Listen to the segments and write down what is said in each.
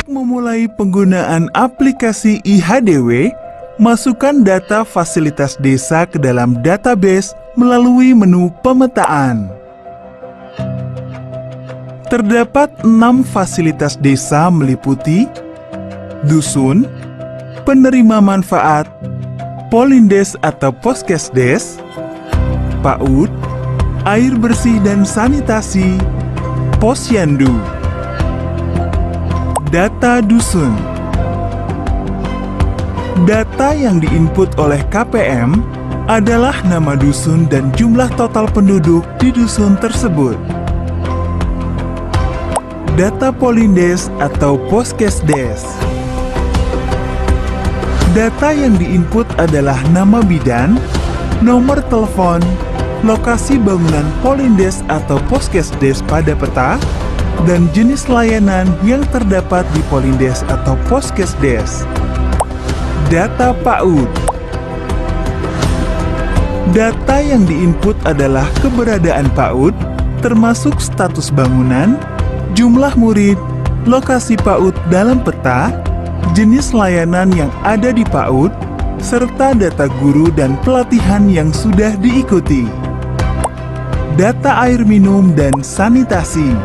Untuk memulai penggunaan aplikasi IHDW, masukkan data fasilitas desa ke dalam database melalui menu pemetaan. Terdapat 6 fasilitas desa meliputi dusun, penerima manfaat, Polindes atau Poskesdes, PAUD, air bersih dan sanitasi, Posyandu. Data dusun. Data yang diinput oleh KPM adalah nama dusun dan jumlah total penduduk di dusun tersebut. Data Polindes atau Poskesdes. Data yang diinput adalah nama bidan, nomor telepon, lokasi bangunan Polindes atau Poskesdes pada peta, dan jenis layanan yang terdapat di Polindes atau Poskesdes. Data PAUD. Data yang diinput adalah keberadaan PAUD, termasuk status bangunan, jumlah murid, lokasi PAUD dalam peta, jenis layanan yang ada di PAUD, serta data guru dan pelatihan yang sudah diikuti. Data air minum dan sanitasi.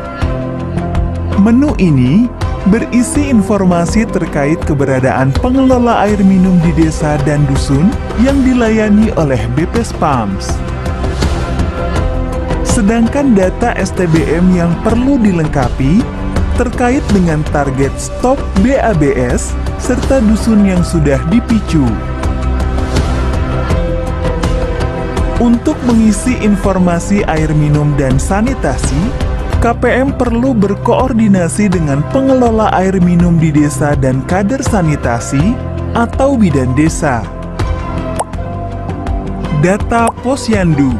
Menu ini berisi informasi terkait keberadaan pengelola air minum di desa dan dusun yang dilayani oleh BPSPAMS. Sedangkan data STBM yang perlu dilengkapi terkait dengan target stok BABS serta dusun yang sudah dipicu. Untuk mengisi informasi air minum dan sanitasi, KPM perlu berkoordinasi dengan pengelola air minum di desa dan kader sanitasi atau bidan desa. Data Posyandu.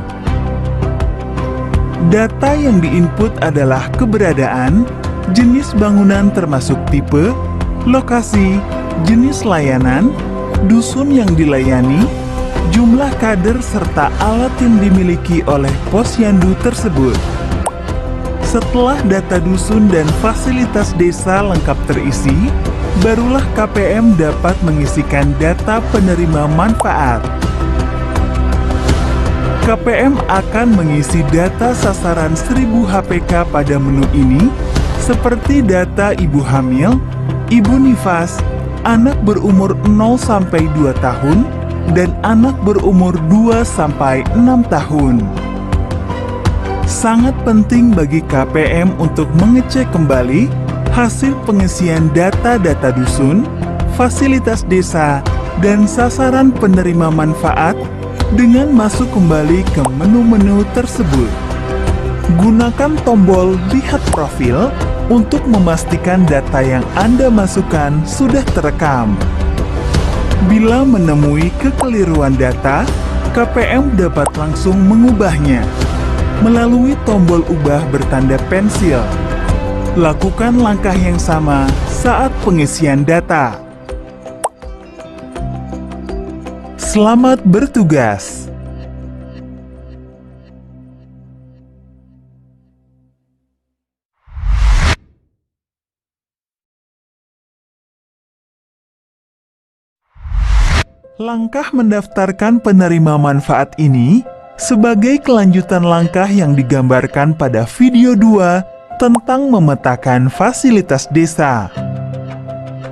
Data yang diinput adalah keberadaan, jenis bangunan termasuk tipe, lokasi, jenis layanan, dusun yang dilayani, jumlah kader serta alat yang dimiliki oleh Posyandu tersebut. Setelah data dusun dan fasilitas desa lengkap terisi, barulah KPM dapat mengisikan data penerima manfaat. KPM akan mengisi data sasaran 1000 HPK pada menu ini, seperti data ibu hamil, ibu nifas, anak berumur 0-2 tahun, dan anak berumur 2-6 tahun. Sangat penting bagi KPM untuk mengecek kembali hasil pengisian data-data dusun, fasilitas desa, dan sasaran penerima manfaat dengan masuk kembali ke menu-menu tersebut. Gunakan tombol Lihat Profil untuk memastikan data yang Anda masukkan sudah terekam. Bila menemui kekeliruan data, KPM dapat langsung mengubahnya melalui tombol ubah bertanda pensil. Lakukan langkah yang sama saat pengisian data. Selamat bertugas! Langkah mendaftarkan penerima manfaat ini sebagai kelanjutan langkah yang digambarkan pada video 2 tentang memetakan fasilitas desa.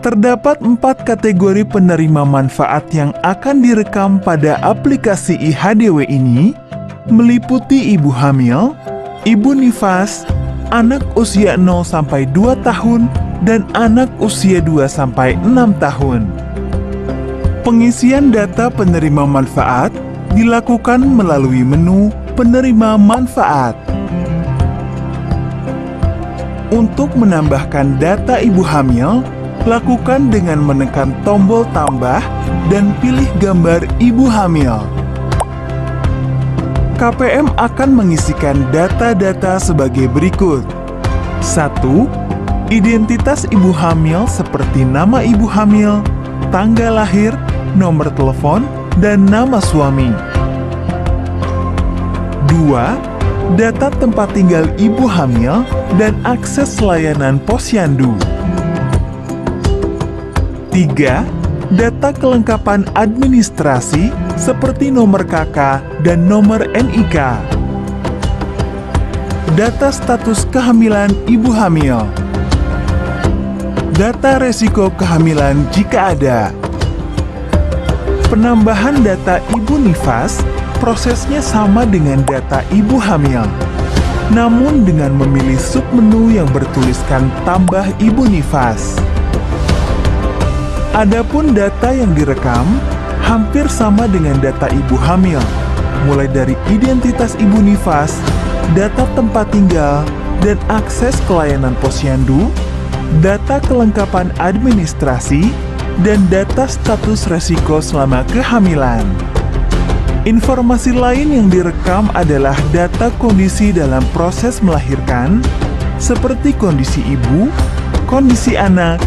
Terdapat 4 kategori penerima manfaat yang akan direkam pada aplikasi IHDW ini, meliputi ibu hamil, ibu nifas, anak usia 0-2 tahun, dan anak usia 2-6 tahun. Pengisian data penerima manfaat dilakukan melalui menu penerima manfaat. Untuk menambahkan data ibu hamil, lakukan dengan menekan tombol tambah dan pilih gambar ibu hamil. KPM akan mengisikan data-data sebagai berikut. 1. Identitas ibu hamil seperti nama ibu hamil, tanggal lahir, nomor telepon, dan nama suami. 2. Data tempat tinggal ibu hamil dan akses layanan Posyandu. 3. Data kelengkapan administrasi seperti nomor KK dan nomor NIK. Data status kehamilan ibu hamil. Data resiko kehamilan jika ada. Penambahan data ibu nifas, prosesnya sama dengan data ibu hamil, namun dengan memilih submenu yang bertuliskan tambah ibu nifas. Adapun data yang direkam hampir sama dengan data ibu hamil, mulai dari identitas ibu nifas, data tempat tinggal, dan akses ke layanan posyandu, data kelengkapan administrasi, dan data status resiko selama kehamilan. Informasi lain yang direkam adalah data kondisi dalam proses melahirkan, seperti kondisi ibu, kondisi anak,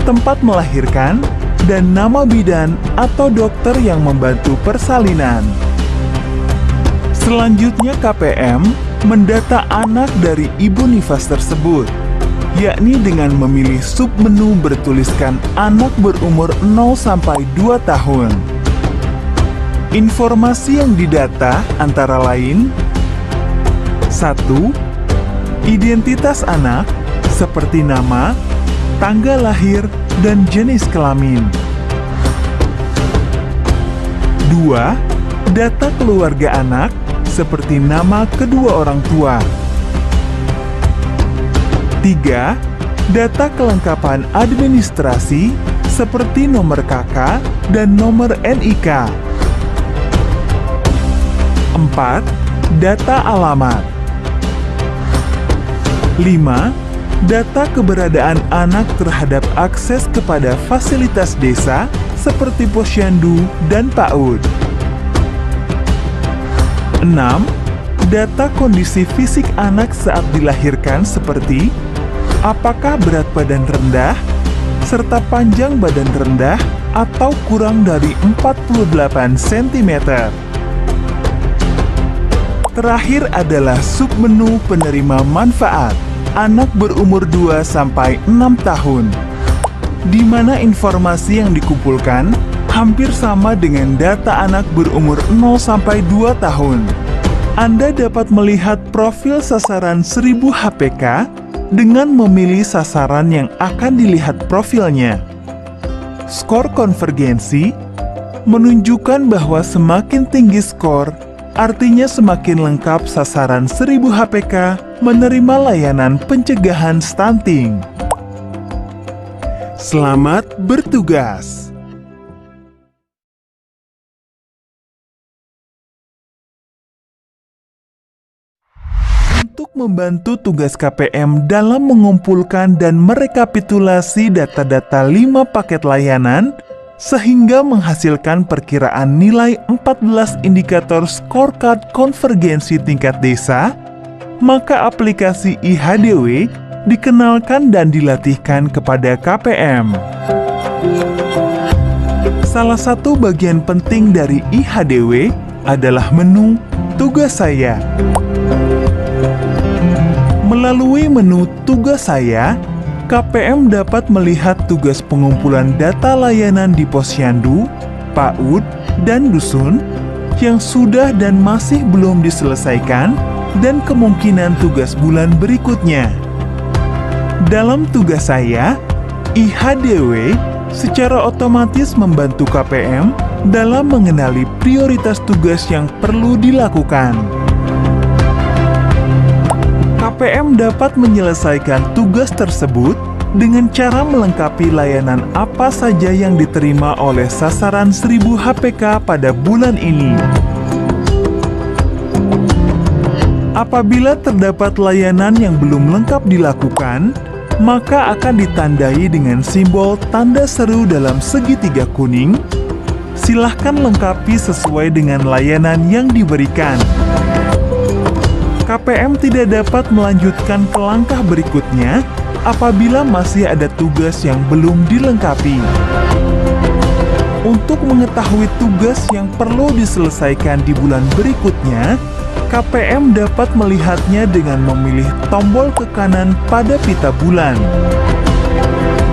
tempat melahirkan, dan nama bidan atau dokter yang membantu persalinan. Selanjutnya KPM mendata anak dari ibu nifas tersebut, yakni dengan memilih submenu bertuliskan anak berumur 0-2 tahun. Informasi yang didata antara lain: 1. Identitas anak seperti nama, tanggal lahir, dan jenis kelamin. 2. Data keluarga anak seperti nama kedua orang tua. 3. Data kelengkapan administrasi seperti nomor KK dan nomor NIK. 4. Data alamat. 5. Data keberadaan anak terhadap akses kepada fasilitas desa seperti posyandu dan PAUD. 6. Data kondisi fisik anak saat dilahirkan seperti apakah berat badan rendah, serta panjang badan rendah atau kurang dari 48 cm. Terakhir adalah submenu penerima manfaat, anak berumur 2-6 tahun, di mana informasi yang dikumpulkan hampir sama dengan data anak berumur 0-2 tahun. Anda dapat melihat profil sasaran 1000 HPK dengan memilih sasaran yang akan dilihat profilnya. Skor konvergensi menunjukkan bahwa semakin tinggi skor, artinya semakin lengkap sasaran 1000 HPK menerima layanan pencegahan stunting. Selamat bertugas! Untuk membantu tugas KPM dalam mengumpulkan dan merekapitulasi data-data 5 paket layanan, sehingga menghasilkan perkiraan nilai 14 indikator scorecard konvergensi tingkat desa, maka aplikasi IHDW dikenalkan dan dilatihkan kepada KPM. Salah satu bagian penting dari IHDW adalah menu Tugas Saya. Melalui menu Tugas Saya, KPM dapat melihat tugas pengumpulan data layanan di posyandu, PAUD, dan dusun yang sudah dan masih belum diselesaikan, dan kemungkinan tugas bulan berikutnya. Dalam Tugas Saya, IHDW secara otomatis membantu KPM dalam mengenali prioritas tugas yang perlu dilakukan. KPM dapat menyelesaikan tugas tersebut dengan cara melengkapi layanan apa saja yang diterima oleh sasaran 1000 HPK pada bulan ini. Apabila terdapat layanan yang belum lengkap dilakukan, maka akan ditandai dengan simbol tanda seru dalam segitiga kuning. Silahkan lengkapi sesuai dengan layanan yang diberikan. KPM tidak dapat melanjutkan ke langkah berikutnya apabila masih ada tugas yang belum dilengkapi. Untuk mengetahui tugas yang perlu diselesaikan di bulan berikutnya, KPM dapat melihatnya dengan memilih tombol ke kanan pada pita bulan.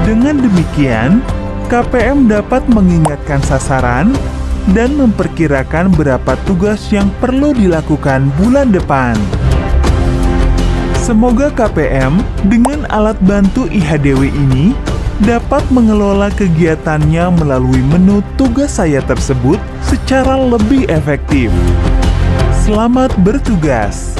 Dengan demikian, KPM dapat mengingatkan sasaran dan memperkirakan berapa tugas yang perlu dilakukan bulan depan. Semoga KPM dengan alat bantu IHDW ini dapat mengelola kegiatannya melalui menu tugas saya tersebut secara lebih efektif. Selamat bertugas!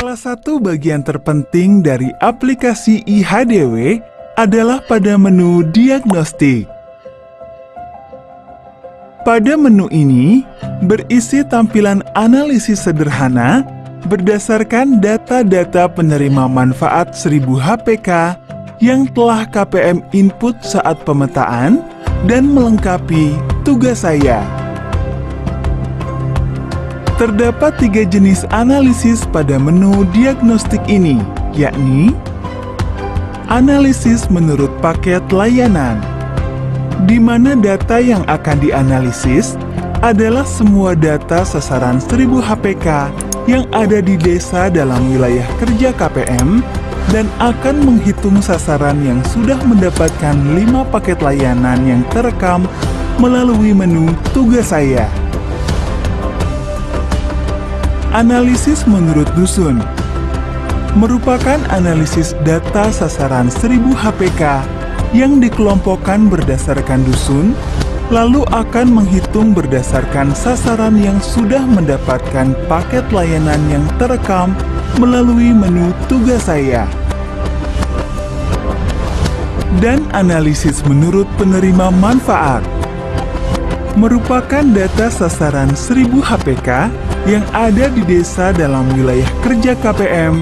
Salah satu bagian terpenting dari aplikasi IHDW adalah pada menu diagnostik. Pada menu ini, berisi tampilan analisis sederhana berdasarkan data-data penerima manfaat 1000 HPK yang telah KPM input saat pemetaan dan melengkapi tugas saya. Terdapat 3 jenis analisis pada menu diagnostik ini, yakni analisis menurut paket layanan, di mana data yang akan dianalisis adalah semua data sasaran 1000 HPK yang ada di desa dalam wilayah kerja KPM dan akan menghitung sasaran yang sudah mendapatkan 5 paket layanan yang terekam melalui menu tugas saya. Analisis menurut dusun merupakan analisis data sasaran 1000 HPK yang dikelompokkan berdasarkan dusun, lalu akan menghitung berdasarkan sasaran yang sudah mendapatkan paket layanan yang terekam melalui menu tugas saya. Dan analisis menurut penerima manfaat merupakan data sasaran 1000 HPK yang ada di desa dalam wilayah kerja KPM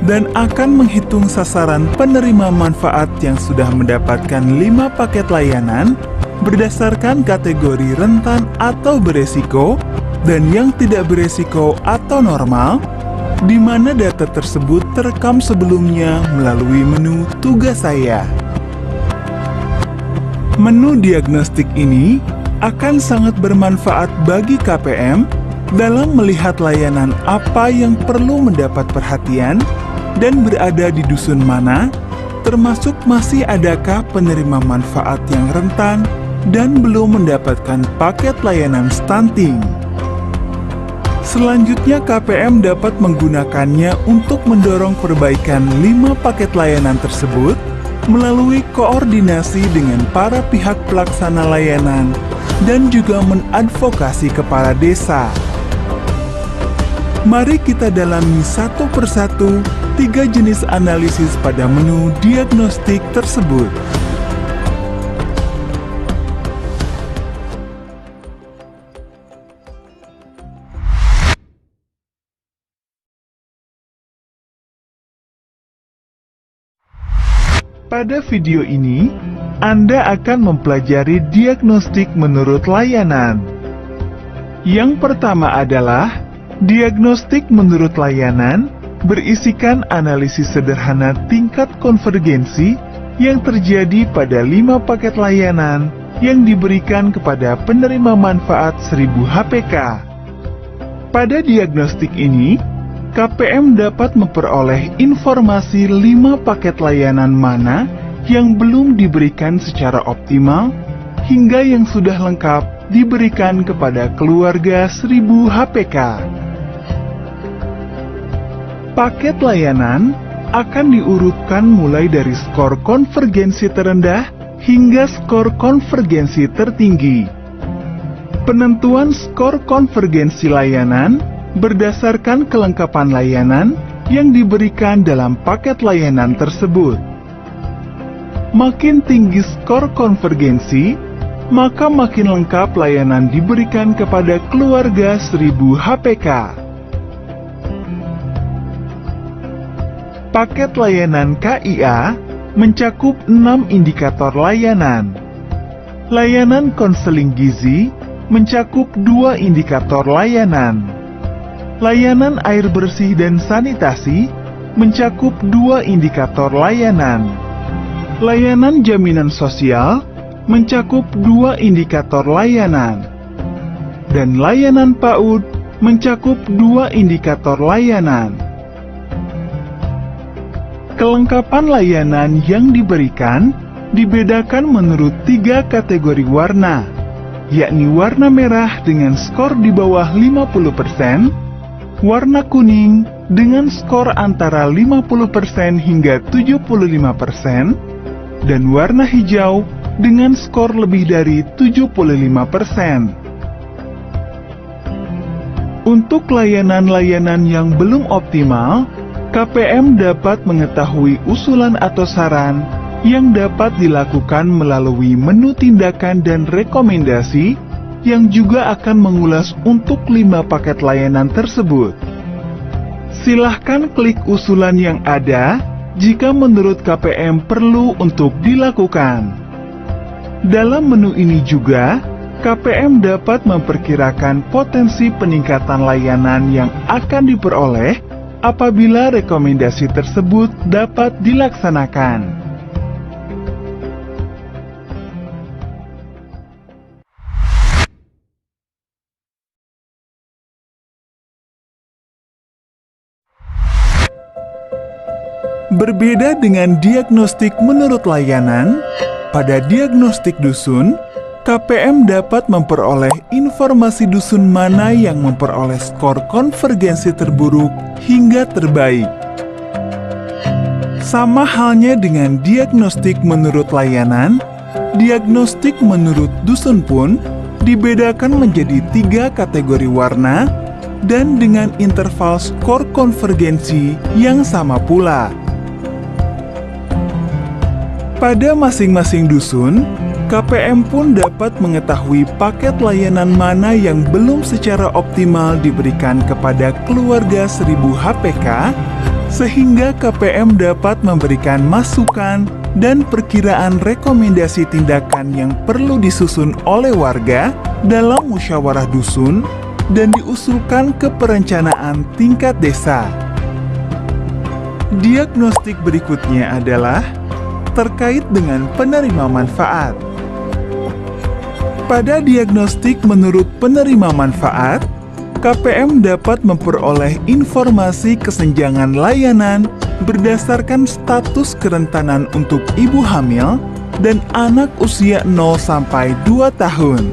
dan akan menghitung sasaran penerima manfaat yang sudah mendapatkan 5 paket layanan berdasarkan kategori rentan atau beresiko dan yang tidak beresiko atau normal, di mana data tersebut terekam sebelumnya melalui menu tugas saya. Menu diagnostik ini akan sangat bermanfaat bagi KPM dalam melihat layanan apa yang perlu mendapat perhatian dan berada di dusun mana, termasuk masih adakah penerima manfaat yang rentan dan belum mendapatkan paket layanan stunting. Selanjutnya KPM dapat menggunakannya untuk mendorong perbaikan 5 paket layanan tersebut melalui koordinasi dengan para pihak pelaksana layanan dan juga mengadvokasi kepala desa. Mari kita dalami satu persatu 3 jenis analisis pada menu diagnostik tersebut. Pada video ini, Anda akan mempelajari diagnostik menurut layanan. Yang pertama adalah diagnostik menurut layanan berisikan analisis sederhana tingkat konvergensi yang terjadi pada 5 paket layanan yang diberikan kepada penerima manfaat 1000 HPK. Pada diagnostik ini, KPM dapat memperoleh informasi 5 paket layanan mana yang belum diberikan secara optimal hingga yang sudah lengkap diberikan kepada keluarga 1000 HPK. Paket layanan akan diurutkan mulai dari skor konvergensi terendah hingga skor konvergensi tertinggi. Penentuan skor konvergensi layanan berdasarkan kelengkapan layanan yang diberikan dalam paket layanan tersebut. Makin tinggi skor konvergensi, maka makin lengkap layanan diberikan kepada keluarga 1000 HPK. Paket layanan KIA mencakup 6 indikator layanan. Layanan konseling gizi mencakup 2 indikator layanan. Layanan air bersih dan sanitasi mencakup 2 indikator layanan. Layanan jaminan sosial mencakup 2 indikator layanan. Dan layanan PAUD mencakup 2 indikator layanan. Kelengkapan layanan yang diberikan dibedakan menurut 3 kategori warna, yakni warna merah dengan skor di bawah 50%, warna kuning dengan skor antara 50% hingga 75%, dan warna hijau dengan skor lebih dari 75%. Untuk layanan-layanan yang belum optimal, KPM dapat mengetahui usulan atau saran yang dapat dilakukan melalui menu tindakan dan rekomendasi yang juga akan mengulas untuk 5 paket layanan tersebut. Silahkan klik usulan yang ada jika menurut KPM perlu untuk dilakukan. Dalam menu ini juga, KPM dapat memperkirakan potensi peningkatan layanan yang akan diperoleh apabila rekomendasi tersebut dapat dilaksanakan. Berbeda dengan diagnostik menurut layanan, pada diagnostik dusun, KPM dapat memperoleh informasi dusun mana yang memperoleh skor konvergensi terburuk hingga terbaik. Sama halnya dengan diagnostik menurut layanan, diagnostik menurut dusun pun dibedakan menjadi 3 kategori warna dan dengan interval skor konvergensi yang sama pula. Pada masing-masing dusun, KPM pun dapat mengetahui paket layanan mana yang belum secara optimal diberikan kepada keluarga 1000 HPK, sehingga KPM dapat memberikan masukan dan perkiraan rekomendasi tindakan yang perlu disusun oleh warga dalam musyawarah dusun dan diusulkan ke perencanaan tingkat desa. Diagnostik berikutnya adalah terkait dengan penerima manfaat. Pada diagnostik menurut penerima manfaat, KPM dapat memperoleh informasi kesenjangan layanan berdasarkan status kerentanan untuk ibu hamil dan anak usia 0 sampai 2 tahun.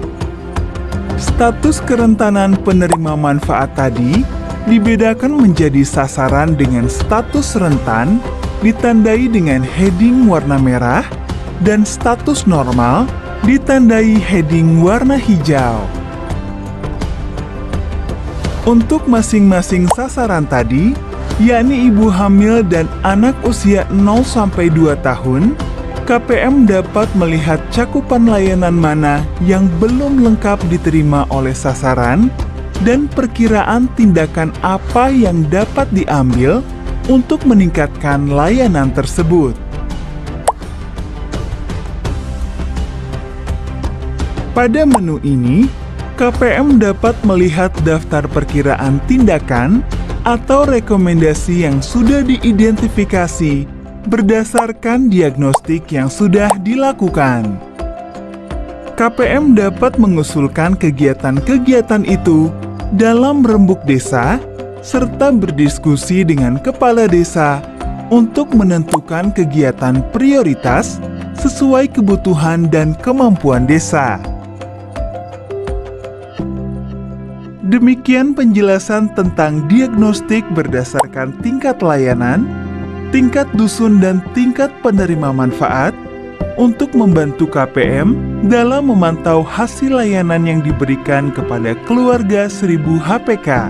Status kerentanan penerima manfaat tadi dibedakan menjadi sasaran dengan status rentan ditandai dengan heading warna merah dan status normal ditandai heading warna hijau. Untuk masing-masing sasaran tadi, yakni ibu hamil dan anak usia 0 sampai 2 tahun, KPM dapat melihat cakupan layanan mana yang belum lengkap diterima oleh sasaran dan perkiraan tindakan apa yang dapat diambil untuk meningkatkan layanan tersebut. Pada menu ini, KPM dapat melihat daftar perkiraan tindakan atau rekomendasi yang sudah diidentifikasi berdasarkan diagnostik yang sudah dilakukan. KPM dapat mengusulkan kegiatan-kegiatan itu dalam rembuk desa serta berdiskusi dengan kepala desa untuk menentukan kegiatan prioritas sesuai kebutuhan dan kemampuan desa. Demikian penjelasan tentang diagnostik berdasarkan tingkat layanan, tingkat dusun dan tingkat penerima manfaat untuk membantu KPM dalam memantau hasil layanan yang diberikan kepada keluarga 1000 HPK.